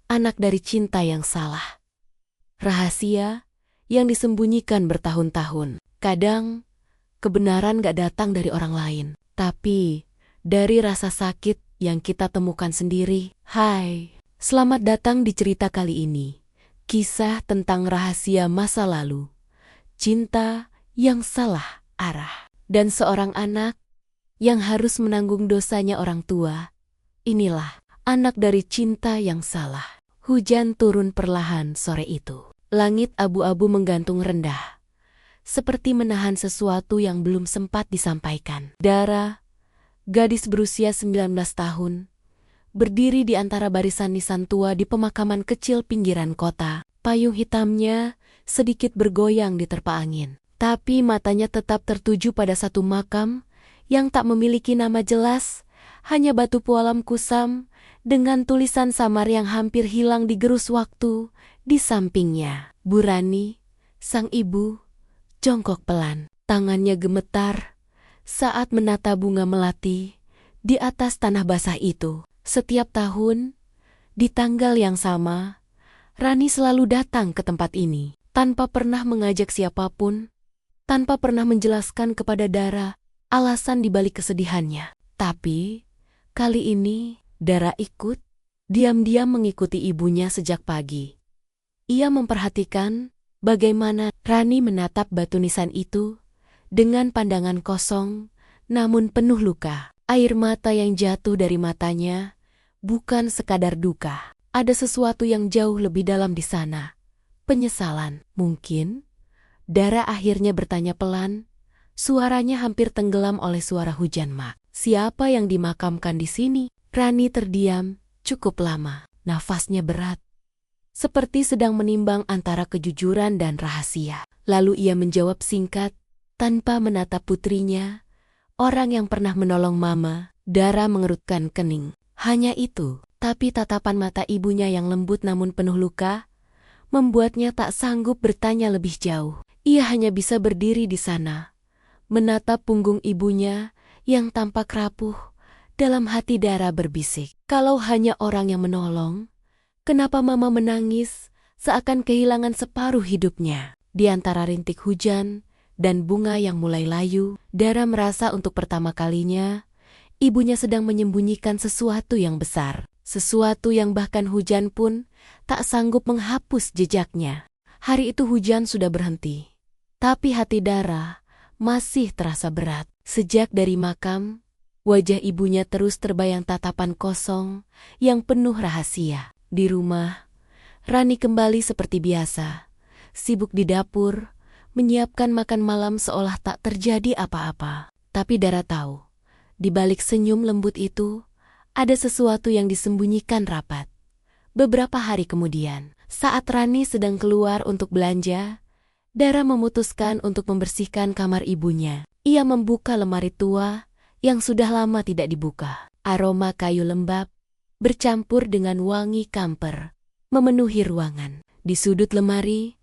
anak dari cinta yang salah. Rahasia yang disembunyikan bertahun-tahun. Kadang, kebenaran gak datang dari orang lain, tapi dari rasa sakit yang kita temukan sendiri. Hai, selamat datang di cerita kali ini. Kisah tentang rahasia masa lalu, cinta yang salah arah, dan seorang anak yang harus menanggung dosanya orang tua. Inilah anak dari cinta yang salah. Hujan turun perlahan sore itu. Langit abu-abu menggantung rendah, seperti menahan sesuatu yang belum sempat disampaikan. Dara, gadis berusia 19 tahun, berdiri di antara barisan nisan tua di pemakaman kecil pinggiran kota. Payung hitamnya sedikit bergoyang diterpa angin, tapi matanya tetap tertuju pada satu makam yang tak memiliki nama jelas, hanya batu pualam kusam dengan tulisan samar yang hampir hilang digerus waktu. Di sampingnya, Bu Rani, sang ibu, jongkok pelan. Tangannya gemetar saat menata bunga melati di atas tanah basah itu. Setiap tahun, di tanggal yang sama, Rani selalu datang ke tempat ini, tanpa pernah mengajak siapapun, tanpa pernah menjelaskan kepada Dara alasan dibalik kesedihannya. Tapi, kali ini, Dara ikut, diam-diam mengikuti ibunya sejak pagi. Ia memperhatikan bagaimana Rani menatap batu nisan itu dengan pandangan kosong namun penuh luka. Air mata yang jatuh dari matanya bukan sekadar duka. Ada sesuatu yang jauh lebih dalam di sana. Penyesalan. Mungkin Dara akhirnya bertanya pelan, suaranya hampir tenggelam oleh suara hujan mak. Siapa yang dimakamkan di sini? Rani terdiam cukup lama. Nafasnya berat, seperti sedang menimbang antara kejujuran dan rahasia. Lalu ia menjawab singkat, tanpa menatap putrinya, orang yang pernah menolong mama. Dara mengerutkan kening. Hanya itu, tapi tatapan mata ibunya yang lembut namun penuh luka, membuatnya tak sanggup bertanya lebih jauh. Ia hanya bisa berdiri di sana, menatap punggung ibunya yang tampak rapuh. Dalam hati Dara berbisik, kalau hanya orang yang menolong, kenapa mama menangis seakan kehilangan separuh hidupnya? Di antara rintik hujan dan bunga yang mulai layu, Dara merasa untuk pertama kalinya ibunya sedang menyembunyikan sesuatu yang besar. Sesuatu yang bahkan hujan pun tak sanggup menghapus jejaknya. Hari itu hujan sudah berhenti, tapi hati Dara masih terasa berat. Sejak dari makam, wajah ibunya terus terbayang tatapan kosong yang penuh rahasia. Di rumah, Rani kembali seperti biasa, sibuk di dapur, menyiapkan makan malam seolah tak terjadi apa-apa. Tapi Dara tahu, di balik senyum lembut itu, ada sesuatu yang disembunyikan rapat. Beberapa hari kemudian, saat Rani sedang keluar untuk belanja, Dara memutuskan untuk membersihkan kamar ibunya. Ia membuka lemari tua yang sudah lama tidak dibuka. Aroma kayu lembab bercampur dengan wangi kamper memenuhi ruangan. Di sudut lemari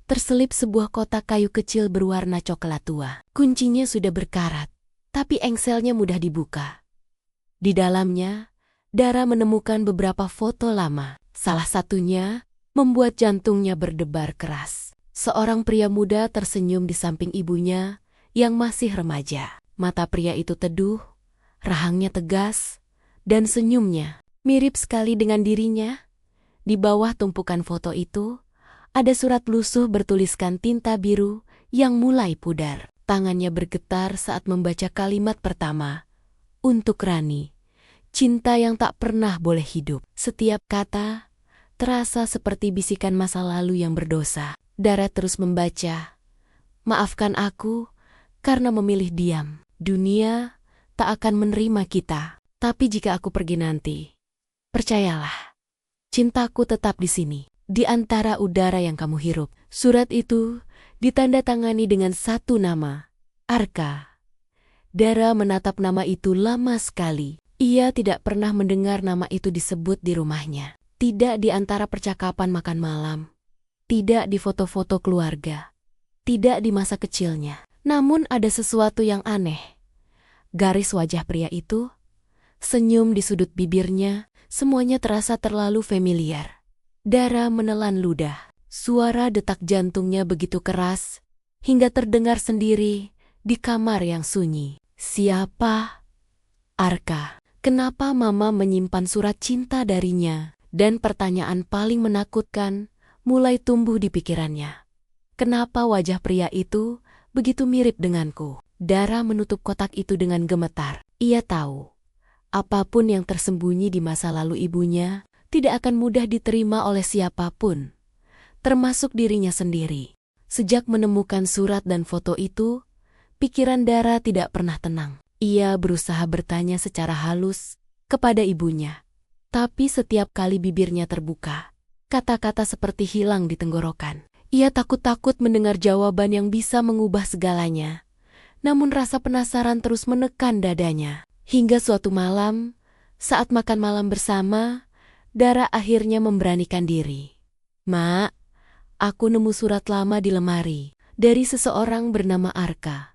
terselip sebuah kotak kayu kecil berwarna coklat tua. Kuncinya sudah berkarat, tapi engselnya mudah dibuka. Di dalamnya, Dara menemukan beberapa foto lama. Salah satunya membuat jantungnya berdebar keras. Seorang pria muda tersenyum di samping ibunya yang masih remaja. Mata pria itu teduh, rahangnya tegas, dan senyumnya mirip sekali dengan dirinya. Di bawah tumpukan foto itu, ada surat lusuh bertuliskan tinta biru yang mulai pudar. Tangannya bergetar saat membaca kalimat pertama. Untuk Rani, cinta yang tak pernah boleh hidup. Setiap kata terasa seperti bisikan masa lalu yang berdosa. Dara terus membaca. Maafkan aku karena memilih diam. Dunia tak akan menerima kita. Tapi jika aku pergi nanti, percayalah, cintaku tetap di sini, di antara udara yang kamu hirup. Surat itu ditandatangani dengan satu nama, Arka. Dara menatap nama itu lama sekali. Ia tidak pernah mendengar nama itu disebut di rumahnya. Tidak di antara percakapan makan malam. Tidak di foto-foto keluarga. Tidak di masa kecilnya. Namun ada sesuatu yang aneh. Garis wajah pria itu, senyum di sudut bibirnya, semuanya terasa terlalu familiar. Dara menelan ludah. Suara detak jantungnya begitu keras, hingga terdengar sendiri di kamar yang sunyi. Siapa? Arka. Kenapa Mama menyimpan surat cinta darinya? Dan pertanyaan paling menakutkan mulai tumbuh di pikirannya. Kenapa wajah pria itu begitu mirip denganku? Dara menutup kotak itu dengan gemetar. Ia tahu, apapun yang tersembunyi di masa lalu ibunya tidak akan mudah diterima oleh siapapun, termasuk dirinya sendiri. Sejak menemukan surat dan foto itu, pikiran Dara tidak pernah tenang. Ia berusaha bertanya secara halus kepada ibunya. Tapi setiap kali bibirnya terbuka, kata-kata seperti hilang di tenggorokan. Ia takut-takut mendengar jawaban yang bisa mengubah segalanya. Namun rasa penasaran terus menekan dadanya. Hingga suatu malam, saat makan malam bersama, Dara akhirnya memberanikan diri. "Mak, aku nemu surat lama di lemari, dari seseorang bernama Arka."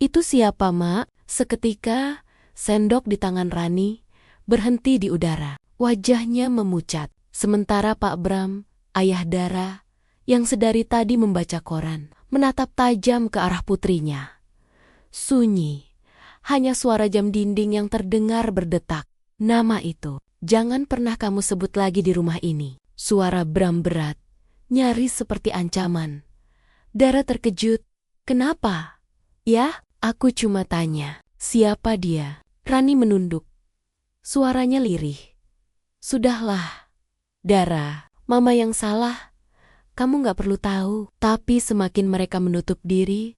"Itu siapa, Mak?" Seketika, sendok di tangan Rani berhenti di udara. Wajahnya memucat. Sementara Pak Bram, ayah Dara, yang sedari tadi membaca koran, menatap tajam ke arah putrinya. Sunyi, hanya suara jam dinding yang terdengar berdetak. "Nama itu, jangan pernah kamu sebut lagi di rumah ini." Suara Bram berat, nyaris seperti ancaman. Dara terkejut. "Kenapa?" "Ya, aku cuma tanya, siapa dia?" Rani menunduk. Suaranya lirih. "Sudahlah, Dara, Mama yang salah. Kamu gak perlu tahu." Tapi semakin mereka menutup diri,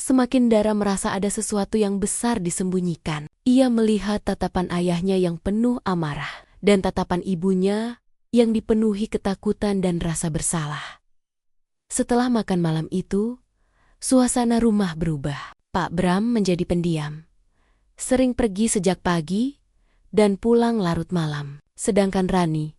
semakin Dara merasa ada sesuatu yang besar disembunyikan. Ia melihat tatapan ayahnya yang penuh amarah, dan tatapan ibunya yang dipenuhi ketakutan dan rasa bersalah. Setelah makan malam itu, suasana rumah berubah. Pak Bram menjadi pendiam. Sering pergi sejak pagi dan pulang larut malam. Sedangkan Rani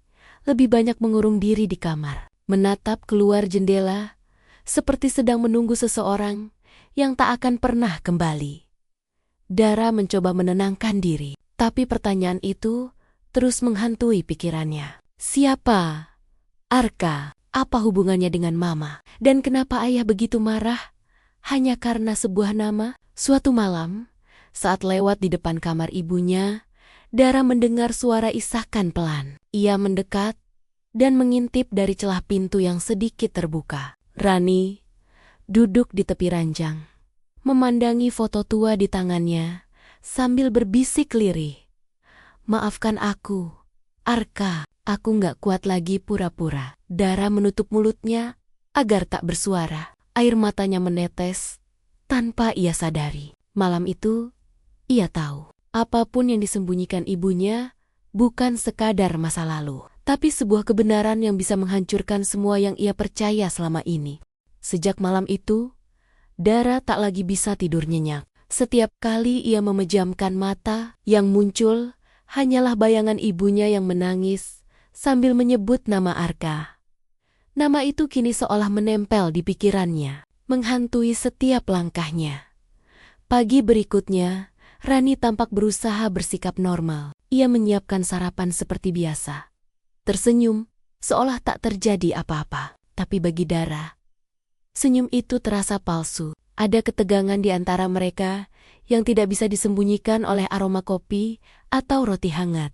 lebih banyak mengurung diri di kamar, menatap keluar jendela seperti sedang menunggu seseorang yang tak akan pernah kembali. Dara mencoba menenangkan diri, tapi pertanyaan itu terus menghantui pikirannya. Siapa Arka? Apa hubungannya dengan Mama? Dan kenapa ayah begitu marah hanya karena sebuah nama? Suatu malam, saat lewat di depan kamar ibunya, Dara mendengar suara isakan pelan. Ia mendekat dan mengintip dari celah pintu yang sedikit terbuka. Rani duduk di tepi ranjang, memandangi foto tua di tangannya sambil berbisik lirih. "Maafkan aku, Arka, aku gak kuat lagi pura-pura." Dara menutup mulutnya agar tak bersuara. Air matanya menetes tanpa ia sadari. Malam itu, ia tahu apapun yang disembunyikan ibunya bukan sekadar masa lalu, tapi sebuah kebenaran yang bisa menghancurkan semua yang ia percaya selama ini. Sejak malam itu, Dara tak lagi bisa tidur nyenyak. Setiap kali ia memejamkan mata, yang muncul hanyalah bayangan ibunya yang menangis sambil menyebut nama Arka. Nama itu kini seolah menempel di pikirannya, menghantui setiap langkahnya. Pagi berikutnya, Rani tampak berusaha bersikap normal. Ia menyiapkan sarapan seperti biasa. Tersenyum, seolah tak terjadi apa-apa. Tapi bagi Dara, senyum itu terasa palsu. Ada ketegangan di antara mereka yang tidak bisa disembunyikan oleh aroma kopi atau roti hangat.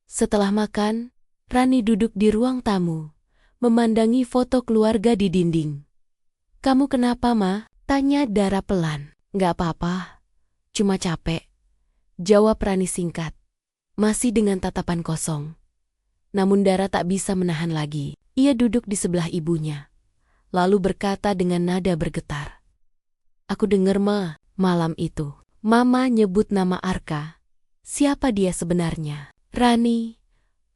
Setelah makan, Rani duduk di ruang tamu, memandangi foto keluarga di dinding. "Kamu kenapa, Ma?" tanya Dara pelan. "Gak apa-apa, cuma capek," jawab Rani singkat, masih dengan tatapan kosong. Namun Dara tak bisa menahan lagi. Ia duduk di sebelah ibunya, lalu berkata dengan nada bergetar. "Aku dengar, Ma, malam itu Mama nyebut nama Arka. Siapa dia sebenarnya?" Rani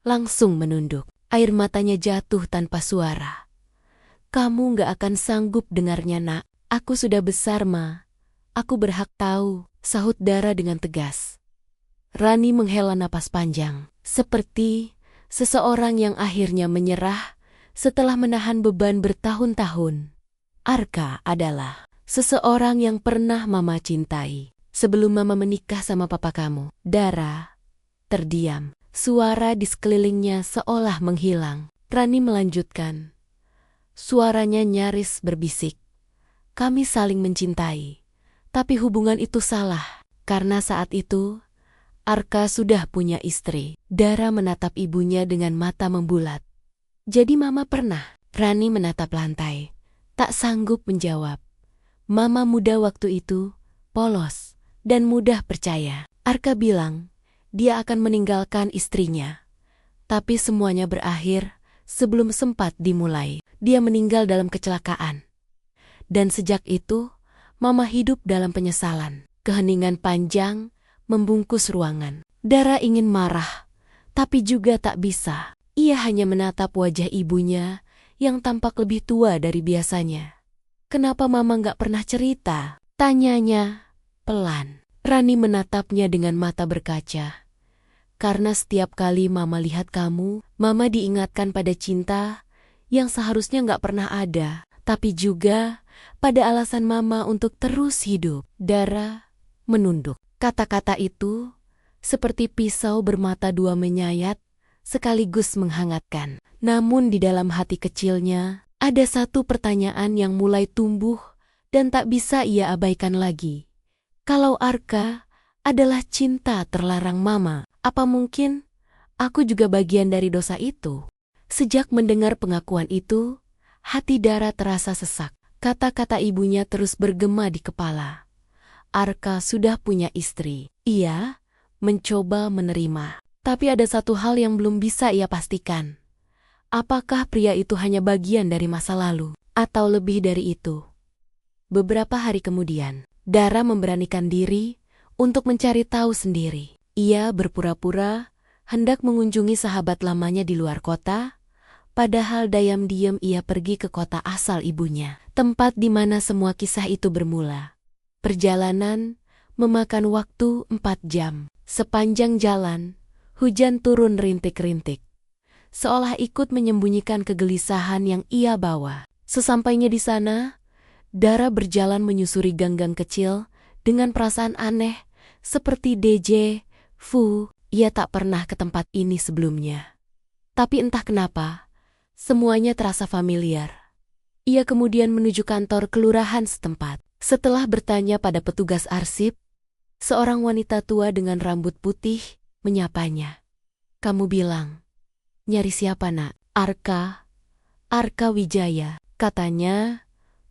langsung menunduk. Air matanya jatuh tanpa suara. "Kamu gak akan sanggup dengarnya, Nak. Aku sudah besar, Ma. Aku berhak tahu," sahut Dara dengan tegas. Rani menghela napas panjang, seperti seseorang yang akhirnya menyerah setelah menahan beban bertahun-tahun. Arka adalah seseorang yang pernah Mama cintai sebelum Mama menikah sama papa kamu. Dara terdiam. Suara di sekelilingnya seolah menghilang. Rani melanjutkan. Suaranya nyaris berbisik. Kami saling mencintai. Tapi hubungan itu salah. Karena saat itu, Arka sudah punya istri. Dara menatap ibunya dengan mata membulat. Jadi mama pernah? Rani menatap lantai. Tak sanggup menjawab. Mama muda waktu itu, polos, dan mudah percaya. Arka bilang, dia akan meninggalkan istrinya. Tapi semuanya berakhir sebelum sempat dimulai. Dia meninggal dalam kecelakaan. Dan sejak itu, mama hidup dalam penyesalan. Keheningan panjang membungkus ruangan. Dara ingin marah, tapi juga tak bisa. Ia hanya menatap wajah ibunya yang tampak lebih tua dari biasanya. Kenapa mama gak pernah cerita? Tanyanya pelan. Rani menatapnya dengan mata berkaca. Karena setiap kali mama lihat kamu, mama diingatkan pada cinta yang seharusnya gak pernah ada. Tapi juga pada alasan mama untuk terus hidup. Dara menunduk. Kata-kata itu seperti pisau bermata dua menyayat sekaligus menghangatkan. Namun di dalam hati kecilnya ada satu pertanyaan yang mulai tumbuh dan tak bisa ia abaikan lagi. Kalau Arka adalah cinta terlarang mama, apa mungkin aku juga bagian dari dosa itu? Sejak mendengar pengakuan itu, hati Dara terasa sesak. Kata-kata ibunya terus bergema di kepala. Arka sudah punya istri. Ia mencoba menerima. Tapi ada satu hal yang belum bisa ia pastikan. Apakah pria itu hanya bagian dari masa lalu? Atau lebih dari itu? Beberapa hari kemudian, Dara memberanikan diri untuk mencari tahu sendiri. Ia berpura-pura hendak mengunjungi sahabat lamanya di luar kota. Padahal diam-diam ia pergi ke kota asal ibunya, tempat di mana semua kisah itu bermula. Perjalanan memakan waktu 4 jam. Sepanjang jalan, hujan turun rintik-rintik. Seolah ikut menyembunyikan kegelisahan yang ia bawa. Sesampainya di sana, Dara berjalan menyusuri gang-gang kecil dengan perasaan aneh seperti DJ Fu. Ia tak pernah ke tempat ini sebelumnya. Tapi entah kenapa, semuanya terasa familiar. Ia kemudian menuju kantor kelurahan setempat. Setelah bertanya pada petugas arsip, seorang wanita tua dengan rambut putih menyapanya. Kamu bilang, nyari siapa nak? Arka Wijaya. Katanya,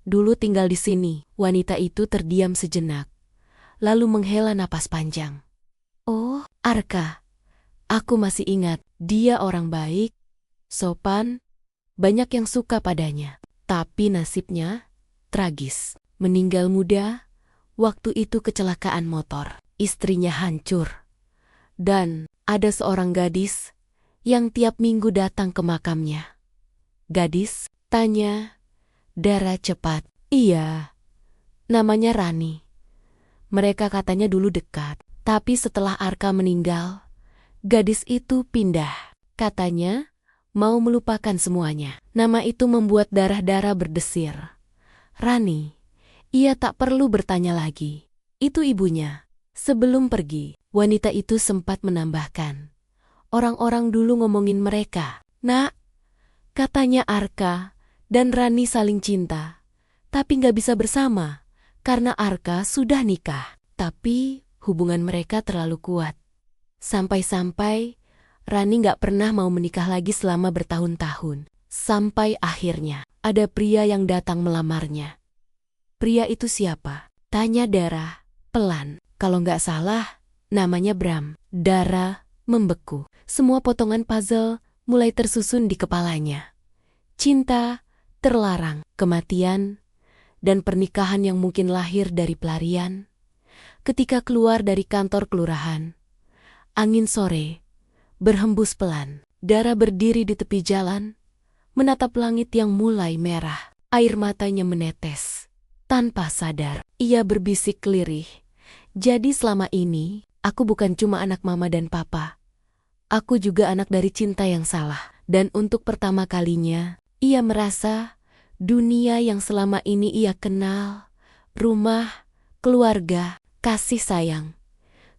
dulu tinggal di sini. Wanita itu terdiam sejenak, lalu menghela napas panjang. Oh, Arka. Aku masih ingat, dia orang baik, sopan, banyak yang suka padanya. Tapi nasibnya tragis. Meninggal muda, waktu itu kecelakaan motor. Istrinya hancur. Dan ada seorang gadis yang tiap minggu datang ke makamnya. Gadis? Tanya Dara cepat. Iya, namanya Rani. Mereka katanya dulu dekat. Tapi setelah Arka meninggal, gadis itu pindah. Katanya mau melupakan semuanya. Nama itu membuat darah-darah berdesir. Rani, ia tak perlu bertanya lagi. Itu ibunya. Sebelum pergi, wanita itu sempat menambahkan. Orang-orang dulu ngomongin mereka. Nak, katanya Arka dan Rani saling cinta. Tapi gak bisa bersama, karena Arka sudah nikah. Tapi hubungan mereka terlalu kuat. Sampai-sampai Rani gak pernah mau menikah lagi selama bertahun-tahun. Sampai akhirnya ada pria yang datang melamarnya. Pria itu siapa? Tanya Dara pelan. Kalau gak salah, namanya Bram. Dara membeku. Semua potongan puzzle mulai tersusun di kepalanya. Cinta terlarang, kematian, dan pernikahan yang mungkin lahir dari pelarian. Ketika keluar dari kantor kelurahan, angin sore berhembus pelan. Dara berdiri di tepi jalan, menatap langit yang mulai merah. Air matanya menetes. Tanpa sadar, ia berbisik lirih. Jadi selama ini, aku bukan cuma anak mama dan papa. Aku juga anak dari cinta yang salah. Dan untuk pertama kalinya, ia merasa dunia yang selama ini ia kenal, rumah, keluarga, kasih sayang,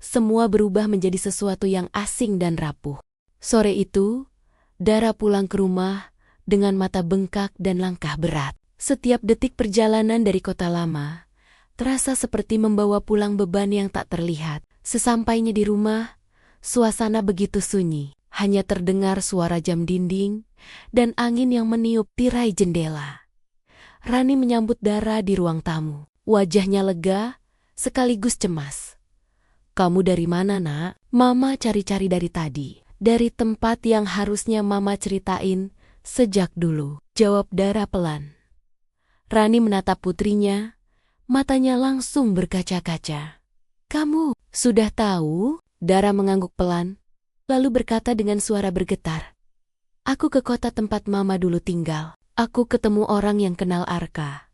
semua berubah menjadi sesuatu yang asing dan rapuh. Sore itu, Dara pulang ke rumah dengan mata bengkak dan langkah berat. Setiap detik perjalanan dari kota lama terasa seperti membawa pulang beban yang tak terlihat. Sesampainya di rumah, suasana begitu sunyi. Hanya terdengar suara jam dinding dan angin yang meniup tirai jendela. Rani menyambut Dara di ruang tamu. Wajahnya lega, sekaligus cemas. "Kamu dari mana, Nak?" "Mama cari-cari dari tadi. Dari tempat yang harusnya Mama ceritain sejak dulu," jawab Dara pelan. Rani menatap putrinya, matanya langsung berkaca-kaca. "Kamu sudah tahu?" Dara mengangguk pelan, lalu berkata dengan suara bergetar. "Aku ke kota tempat Mama dulu tinggal. Aku ketemu orang yang kenal Arka.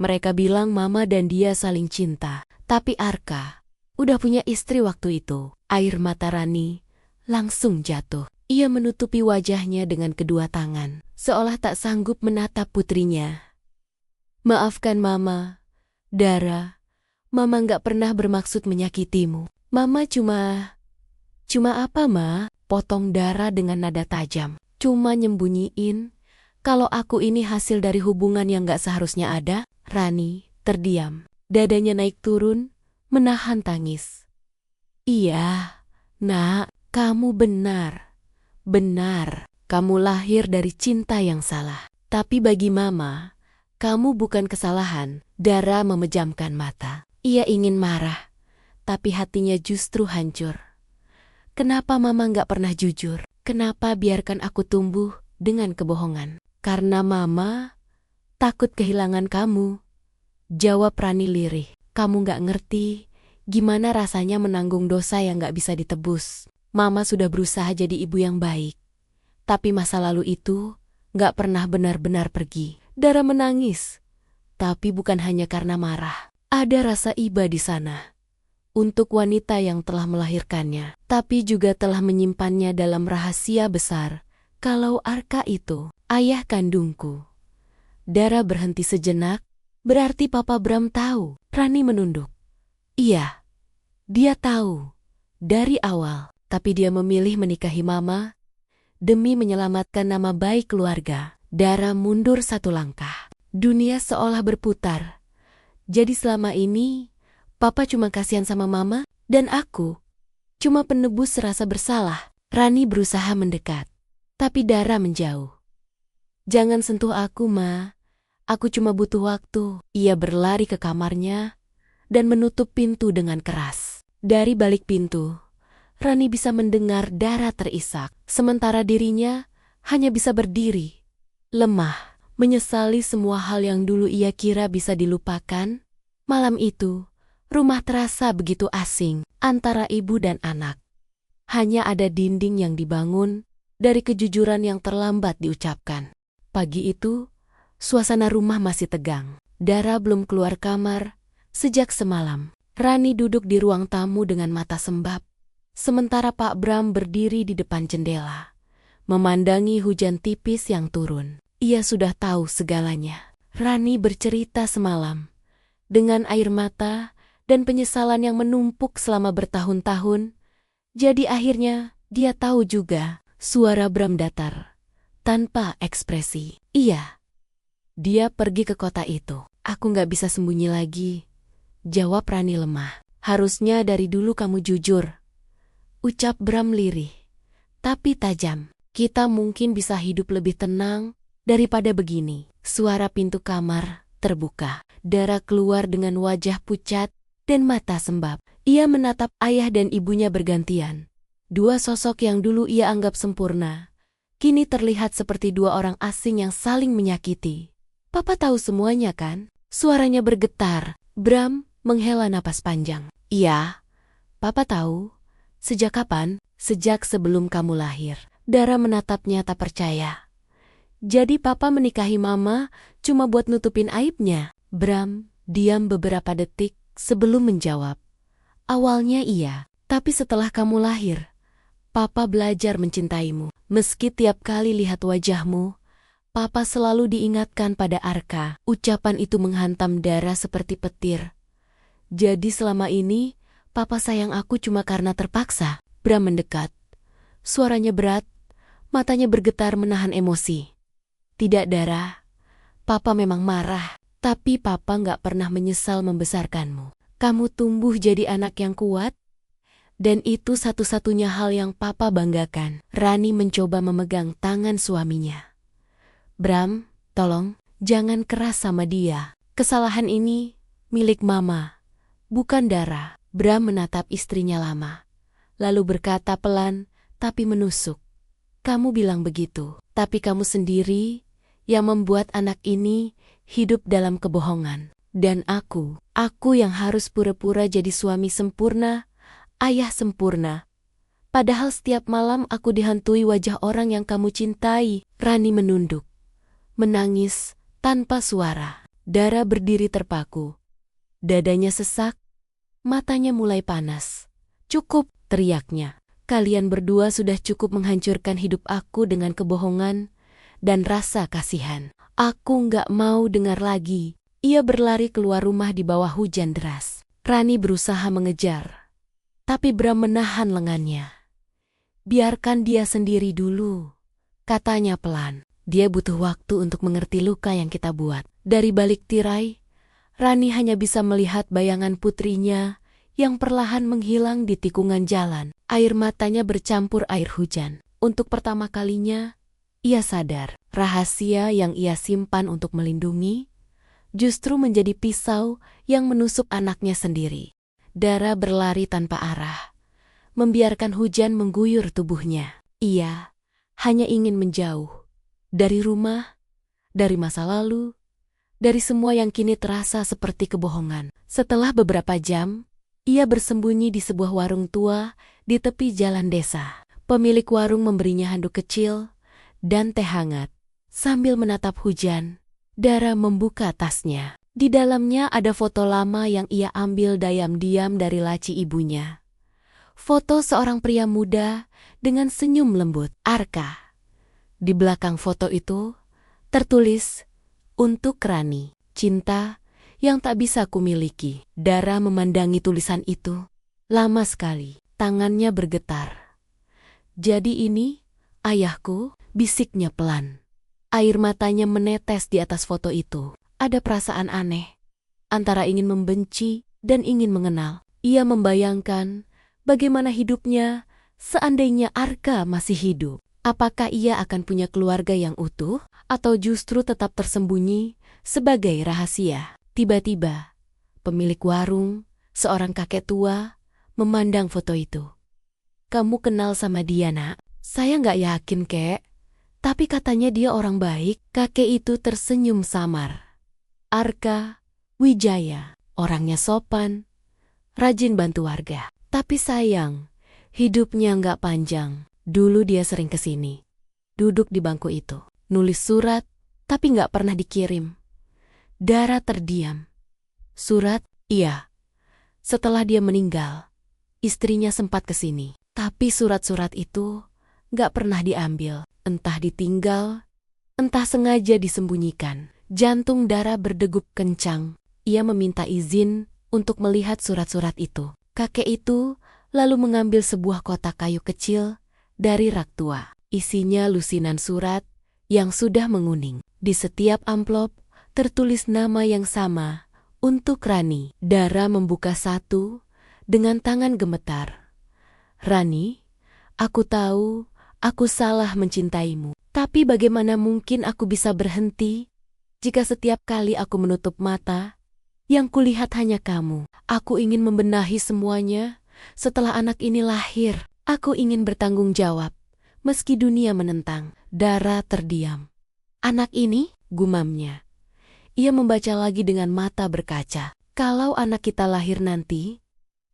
Mereka bilang Mama dan dia saling cinta, tapi Arka udah punya istri waktu itu." Air mata Rani langsung jatuh. Ia menutupi wajahnya dengan kedua tangan, seolah tak sanggup menatap putrinya. "Maafkan Mama, Dara. Mama nggak pernah bermaksud menyakitimu. Mama cuma apa, Ma?" potong Dara dengan nada tajam. "Cuma nyembunyiin kalau aku ini hasil dari hubungan yang gak seharusnya ada." Rani terdiam. Dadanya naik turun, menahan tangis. "Iya, Nak, kamu benar. Benar, kamu lahir dari cinta yang salah. Tapi bagi Mama, kamu bukan kesalahan." Dara memejamkan mata. Ia ingin marah, tapi hatinya justru hancur. "Kenapa Mama gak pernah jujur? Kenapa biarkan aku tumbuh dengan kebohongan?" "Karena Mama takut kehilangan kamu," jawab Rani lirih. "Kamu gak ngerti gimana rasanya menanggung dosa yang gak bisa ditebus. Mama sudah berusaha jadi ibu yang baik, tapi masa lalu itu gak pernah benar-benar pergi." Dara menangis, tapi bukan hanya karena marah. Ada rasa iba di sana. Untuk wanita yang telah melahirkannya, tapi juga telah menyimpannya dalam rahasia besar. Kalau Arka itu ayah kandungku. Dara berhenti sejenak. "Berarti Papa Bram tahu?" Rani menunduk. "Iya, dia tahu dari awal, tapi dia memilih menikahi Mama demi menyelamatkan nama baik keluarga." Dara mundur satu langkah. Dunia seolah berputar. Jadi selama ini Papa cuma kasihan sama Mama, dan aku cuma penebus rasa bersalah. Rani berusaha mendekat, tapi Dara menjauh. "Jangan sentuh aku, Ma. Aku cuma butuh waktu." Ia berlari ke kamarnya dan menutup pintu dengan keras. Dari balik pintu, Rani bisa mendengar Dara terisak, sementara dirinya hanya bisa berdiri, lemah, menyesali semua hal yang dulu ia kira bisa dilupakan. Malam itu, rumah terasa begitu asing antara ibu dan anak. Hanya ada dinding yang dibangun dari kejujuran yang terlambat diucapkan. Pagi itu, suasana rumah masih tegang. Dara belum keluar kamar sejak semalam. Rani duduk di ruang tamu dengan mata sembab, sementara Pak Bram berdiri di depan jendela, memandangi hujan tipis yang turun. Ia sudah tahu segalanya. Rani bercerita semalam, dengan air mata dan penyesalan yang menumpuk selama bertahun-tahun. Jadi akhirnya dia tahu juga. Suara Bram datar, tanpa ekspresi. "Iya, dia pergi ke kota itu. Aku gak bisa sembunyi lagi," jawab Rani lemah. "Harusnya dari dulu kamu jujur," ucap Bram lirih, tapi tajam. "Kita mungkin bisa hidup lebih tenang daripada begini." Suara pintu kamar terbuka. Dara keluar dengan wajah pucat dan mata sembab. Ia menatap ayah dan ibunya bergantian. Dua sosok yang dulu ia anggap sempurna, kini terlihat seperti dua orang asing yang saling menyakiti. "Papa tahu semuanya kan?" Suaranya bergetar. Bram menghela napas panjang. "Iya, Papa tahu." "Sejak kapan?" "Sejak sebelum kamu lahir." Dara menatapnya tak percaya. "Jadi Papa menikahi Mama cuma buat nutupin aibnya?" Bram diam beberapa detik sebelum menjawab. "Awalnya iya, tapi setelah kamu lahir, Papa belajar mencintaimu. Meski tiap kali lihat wajahmu, Papa selalu diingatkan pada Arka." Ucapan itu menghantam Dara seperti petir. "Jadi selama ini, Papa sayang aku cuma karena terpaksa?" Bram mendekat. Suaranya berat, matanya bergetar menahan emosi. Tidak, Dara. Papa memang marah, tapi Papa nggak pernah menyesal membesarkanmu. Kamu tumbuh jadi anak yang kuat, dan itu satu-satunya hal yang Papa banggakan. Rani mencoba memegang tangan suaminya. Bram, tolong, jangan keras sama dia. Kesalahan ini milik Mama, bukan Dara. Bram menatap istrinya lama, lalu berkata pelan tapi menusuk. Kamu bilang begitu, tapi kamu sendiri yang membuat anak ini hidup dalam kebohongan. Dan aku yang harus pura-pura jadi suami sempurna, ayah sempurna. Padahal setiap malam aku dihantui wajah orang yang kamu cintai. Rani menunduk, menangis tanpa suara. Dara berdiri terpaku. Dadanya sesak, matanya mulai panas. Cukup, teriaknya. Kalian berdua sudah cukup menghancurkan hidup aku dengan kebohongan dan rasa kasihan. Aku nggak mau dengar lagi. Ia berlari keluar rumah di bawah hujan deras. Rani berusaha mengejar, tapi Bram menahan lengannya. Biarkan dia sendiri dulu, katanya pelan. Dia butuh waktu untuk mengerti luka yang kita buat. Dari balik tirai, Rani hanya bisa melihat bayangan putrinya yang perlahan menghilang di tikungan jalan. Air matanya bercampur air hujan. Untuk pertama kalinya, ia sadar rahasia yang ia simpan untuk melindungi justru menjadi pisau yang menusuk anaknya sendiri. Dara berlari tanpa arah, membiarkan hujan mengguyur tubuhnya. Ia hanya ingin menjauh dari rumah, dari masa lalu, dari semua yang kini terasa seperti kebohongan. Setelah beberapa jam, ia bersembunyi di sebuah warung tua di tepi jalan desa. Pemilik warung memberinya handuk kecil dan teh hangat. Sambil menatap hujan, Dara membuka tasnya. Di dalamnya ada foto lama yang ia ambil diam-diam dari laci ibunya. Foto seorang pria muda dengan senyum lembut. Arka. Di belakang foto itu tertulis, "Untuk Rani, cinta yang tak bisa kumiliki." Dara memandangi tulisan itu. Lama sekali, tangannya bergetar. "Jadi ini, ayahku," bisiknya pelan. Air matanya menetes di atas foto itu. Ada perasaan aneh, antara ingin membenci dan ingin mengenal. Ia membayangkan bagaimana hidupnya seandainya Arka masih hidup. Apakah ia akan punya keluarga yang utuh, atau justru tetap tersembunyi sebagai rahasia? Tiba-tiba, pemilik warung, seorang kakek tua, memandang foto itu. "Kamu kenal sama dia, Nak?" "Saya nggak yakin, Kek. Tapi katanya dia orang baik." Kakek itu tersenyum samar. "Arka Wijaya, orangnya sopan, rajin bantu warga. Tapi sayang, hidupnya nggak panjang. Dulu dia sering kesini, duduk di bangku itu, nulis surat, tapi nggak pernah dikirim." Dara terdiam. "Surat?" "Iya. Setelah dia meninggal, istrinya sempat kesini. Tapi surat-surat itu nggak pernah diambil. Entah ditinggal, entah sengaja disembunyikan." Jantung Dara berdegup kencang. Ia meminta izin untuk melihat surat-surat itu. Kakek itu lalu mengambil sebuah kotak kayu kecil dari rak tua. Isinya lusinan surat yang sudah menguning. Di setiap amplop tertulis nama yang sama, "Untuk Rani." Dara membuka satu dengan tangan gemetar. "Rani, aku tahu aku salah mencintaimu. Tapi bagaimana mungkin aku bisa berhenti jika setiap kali aku menutup mata, yang kulihat hanya kamu. Aku ingin membenahi semuanya setelah anak ini lahir. Aku ingin bertanggung jawab, meski dunia menentang." Dara terdiam. "Anak ini?" gumamnya. Ia membaca lagi dengan mata berkaca. "Kalau anak kita lahir nanti,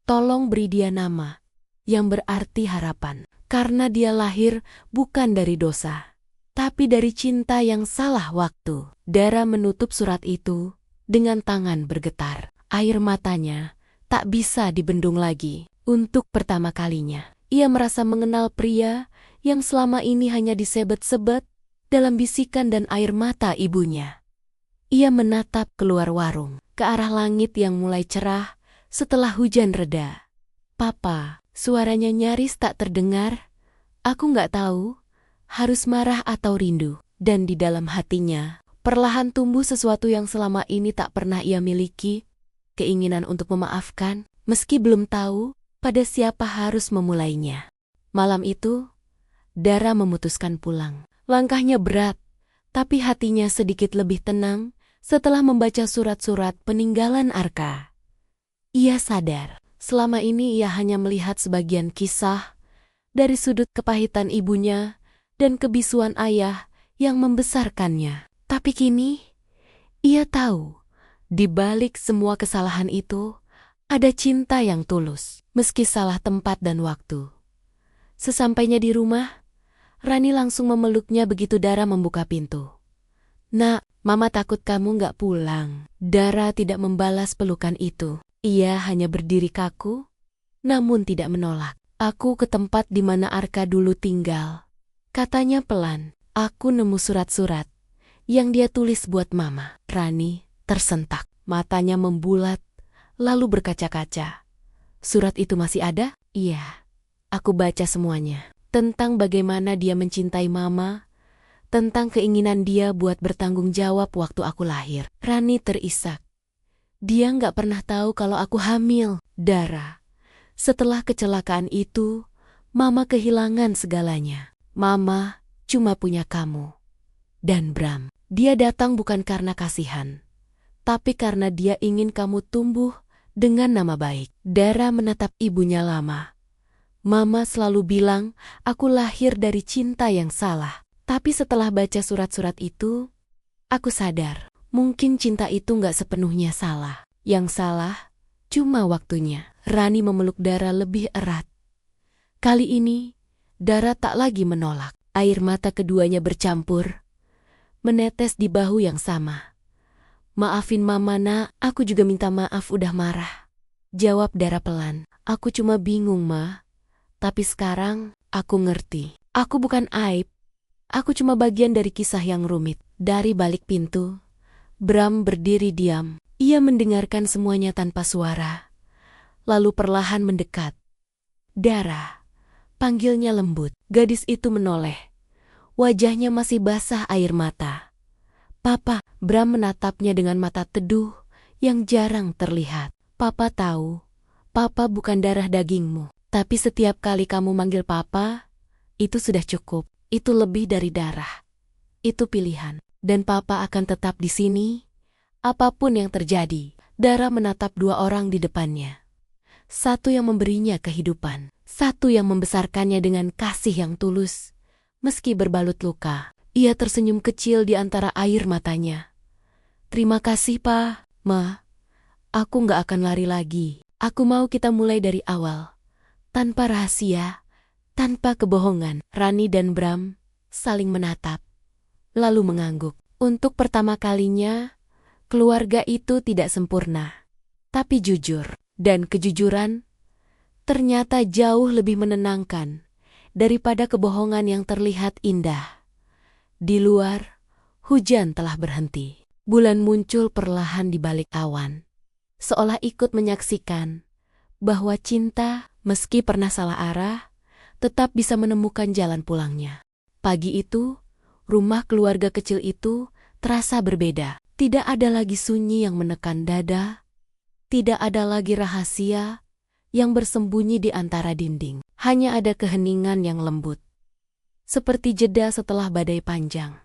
tolong beri dia nama yang berarti harapan. Karena dia lahir bukan dari dosa, tapi dari cinta yang salah waktu." Dara menutup surat itu dengan tangan bergetar. Air matanya tak bisa dibendung lagi. Untuk pertama kalinya, ia merasa mengenal pria yang selama ini hanya disebet-sebet dalam bisikan dan air mata ibunya. Ia menatap keluar warung, ke arah langit yang mulai cerah setelah hujan reda. "Papa," suaranya nyaris tak terdengar. "Aku nggak tahu harus marah atau rindu." Dan di dalam hatinya, perlahan tumbuh sesuatu yang selama ini tak pernah ia miliki, keinginan untuk memaafkan, meski belum tahu pada siapa harus memulainya. Malam itu, Dara memutuskan pulang. Langkahnya berat, tapi hatinya sedikit lebih tenang setelah membaca surat-surat peninggalan Arka. Ia sadar, selama ini ia hanya melihat sebagian kisah dari sudut kepahitan ibunya dan kebisuan ayah yang membesarkannya. Tapi kini, ia tahu, di balik semua kesalahan itu, ada cinta yang tulus, meski salah tempat dan waktu. Sesampainya di rumah, Rani langsung memeluknya begitu Dara membuka pintu. "Nak, Mama takut kamu nggak pulang." Dara tidak membalas pelukan itu. Ia hanya berdiri kaku, namun tidak menolak. "Aku ke tempat di mana Arka dulu tinggal," katanya pelan. "Aku nemu surat-surat yang dia tulis buat Mama." Rani tersentak, matanya membulat, lalu berkaca-kaca. "Surat itu masih ada?" "Iya, aku baca semuanya. Tentang bagaimana dia mencintai Mama, tentang keinginan dia buat bertanggung jawab waktu aku lahir." Rani terisak. "Dia nggak pernah tahu kalau aku hamil." "Dara, setelah kecelakaan itu, Mama kehilangan segalanya. Mama cuma punya kamu dan Bram. Dia datang bukan karena kasihan, tapi karena dia ingin kamu tumbuh dengan nama baik." Dara menatap ibunya lama. "Mama selalu bilang aku lahir dari cinta yang salah. Tapi setelah baca surat-surat itu, aku sadar mungkin cinta itu nggak sepenuhnya salah. Yang salah cuma waktunya." Rani memeluk Dara lebih erat. Kali ini, Dara tak lagi menolak. Air mata keduanya bercampur, menetes di bahu yang sama. "Maafin Mama, Nak. Aku juga minta maaf udah marah," jawab Dara pelan. "Aku cuma bingung, Ma. Tapi sekarang, aku ngerti. Aku bukan aib. Aku cuma bagian dari kisah yang rumit." Dari balik pintu, Bram berdiri diam. Ia mendengarkan semuanya tanpa suara, lalu perlahan mendekat. "Dara," panggilnya lembut. Gadis itu menoleh. Wajahnya masih basah air mata. "Papa." Bram menatapnya dengan mata teduh yang jarang terlihat. "Papa tahu, Papa bukan darah dagingmu. Tapi setiap kali kamu manggil Papa, itu sudah cukup. Itu lebih dari darah. Itu pilihan. Dan Papa akan tetap di sini, apapun yang terjadi." Dara menatap dua orang di depannya. Satu yang memberinya kehidupan, satu yang membesarkannya dengan kasih yang tulus, meski berbalut luka. Ia tersenyum kecil di antara air matanya. "Terima kasih, Pa. Ma, aku nggak akan lari lagi. Aku mau kita mulai dari awal. Tanpa rahasia, tanpa kebohongan." Rani dan Bram saling menatap, lalu mengangguk. Untuk pertama kalinya, keluarga itu tidak sempurna, tapi jujur. Dan kejujuran ternyata jauh lebih menenangkan daripada kebohongan yang terlihat indah. Di luar, hujan telah berhenti. Bulan muncul perlahan di balik awan, seolah ikut menyaksikan bahwa cinta, meski pernah salah arah, tetap bisa menemukan jalan pulangnya. Pagi itu, rumah keluarga kecil itu terasa berbeda. Tidak ada lagi sunyi yang menekan dada, tidak ada lagi rahasia yang bersembunyi di antara dinding. Hanya ada keheningan yang lembut, seperti jeda setelah badai panjang.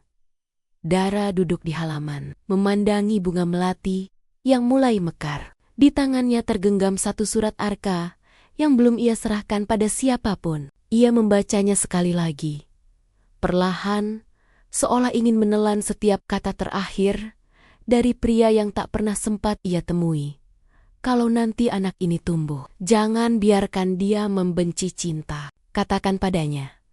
Dara duduk di halaman, memandangi bunga melati yang mulai mekar. Di tangannya tergenggam satu surat Arka yang belum ia serahkan pada siapapun. Ia membacanya sekali lagi. Perlahan, seolah ingin menelan setiap kata terakhir dari pria yang tak pernah sempat ia temui. Kalau nanti anak ini tumbuh, jangan biarkan dia membenci cinta. Katakan padanya,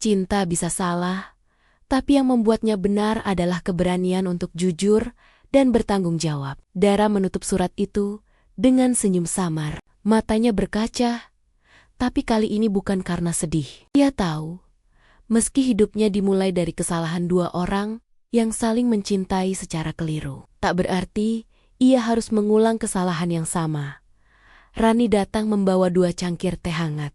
cinta bisa salah, tapi yang membuatnya benar adalah keberanian untuk jujur dan bertanggung jawab. Dara menutup surat itu dengan senyum samar. Matanya berkaca, tapi kali ini bukan karena sedih. Ia tahu, meski hidupnya dimulai dari kesalahan dua orang yang saling mencintai secara keliru, tak berarti ia harus mengulang kesalahan yang sama. Rani datang membawa 2 cangkir teh hangat.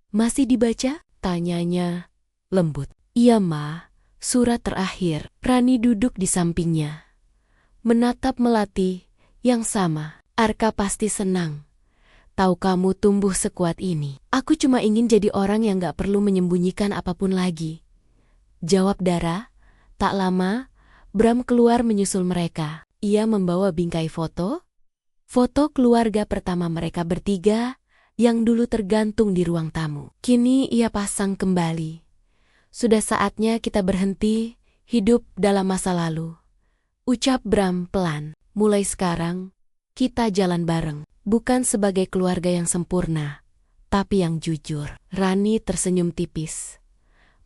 "Masih dibaca?" tanyanya lembut. "Iya, Ma. Surat terakhir. Rani duduk di sampingnya, menatap melati yang sama. Arka pasti senang tahu kamu tumbuh sekuat ini. Aku cuma ingin jadi orang yang gak perlu menyembunyikan apapun lagi, jawab Dara. Tak lama, Bram keluar menyusul mereka. Ia membawa bingkai foto keluarga pertama mereka bertiga yang dulu tergantung di ruang tamu. Kini ia pasang kembali. Sudah saatnya kita berhenti hidup dalam masa lalu, ucap Bram pelan. Mulai sekarang, kita jalan bareng. Bukan sebagai keluarga yang sempurna, tapi yang jujur. Rani tersenyum tipis,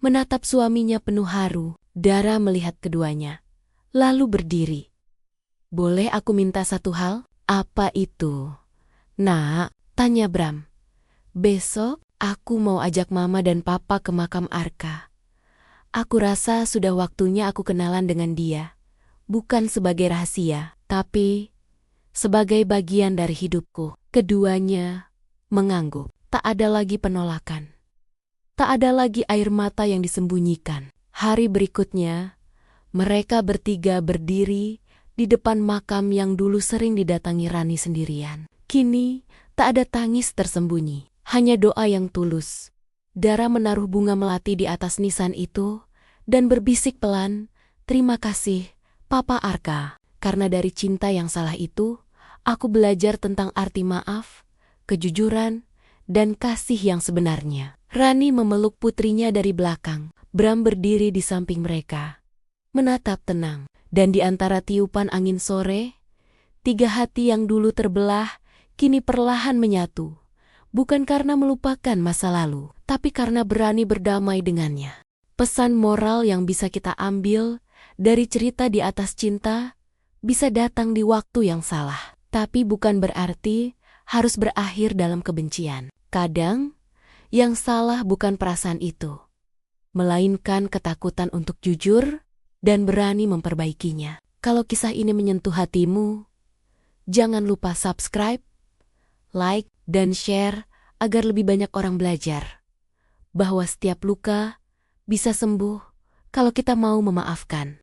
menatap suaminya penuh haru. Dara melihat keduanya, lalu berdiri. Boleh aku minta satu hal? Apa itu? Nak, tanya Bram. Besok, aku mau ajak mama dan papa ke makam Arka. Aku rasa sudah waktunya aku kenalan dengan dia. Bukan sebagai rahasia, tapi sebagai bagian dari hidupku. Keduanya mengangguk. Tak ada lagi penolakan. Tak ada lagi air mata yang disembunyikan. Hari berikutnya, mereka bertiga berdiri di depan makam yang dulu sering didatangi Rani sendirian. Kini, tak ada tangis tersembunyi, hanya doa yang tulus. Dara menaruh bunga melati di atas nisan itu dan berbisik pelan, "Terima kasih, Papa Arka. Karena dari cinta yang salah itu, aku belajar tentang arti maaf, kejujuran, dan kasih yang sebenarnya." Rani memeluk putrinya dari belakang. Bram berdiri di samping mereka, menatap tenang. Dan di antara tiupan angin sore, tiga hati yang dulu terbelah, kini perlahan menyatu. Bukan karena melupakan masa lalu, tapi karena berani berdamai dengannya. Pesan moral yang bisa kita ambil dari cerita di atas cinta bisa datang di waktu yang salah, tapi bukan berarti harus berakhir dalam kebencian. Kadang, yang salah bukan perasaan itu, melainkan ketakutan untuk jujur dan berani memperbaikinya. Kalau kisah ini menyentuh hatimu, jangan lupa subscribe, like, dan share agar lebih banyak orang belajar bahwa setiap luka bisa sembuh kalau kita mau memaafkan.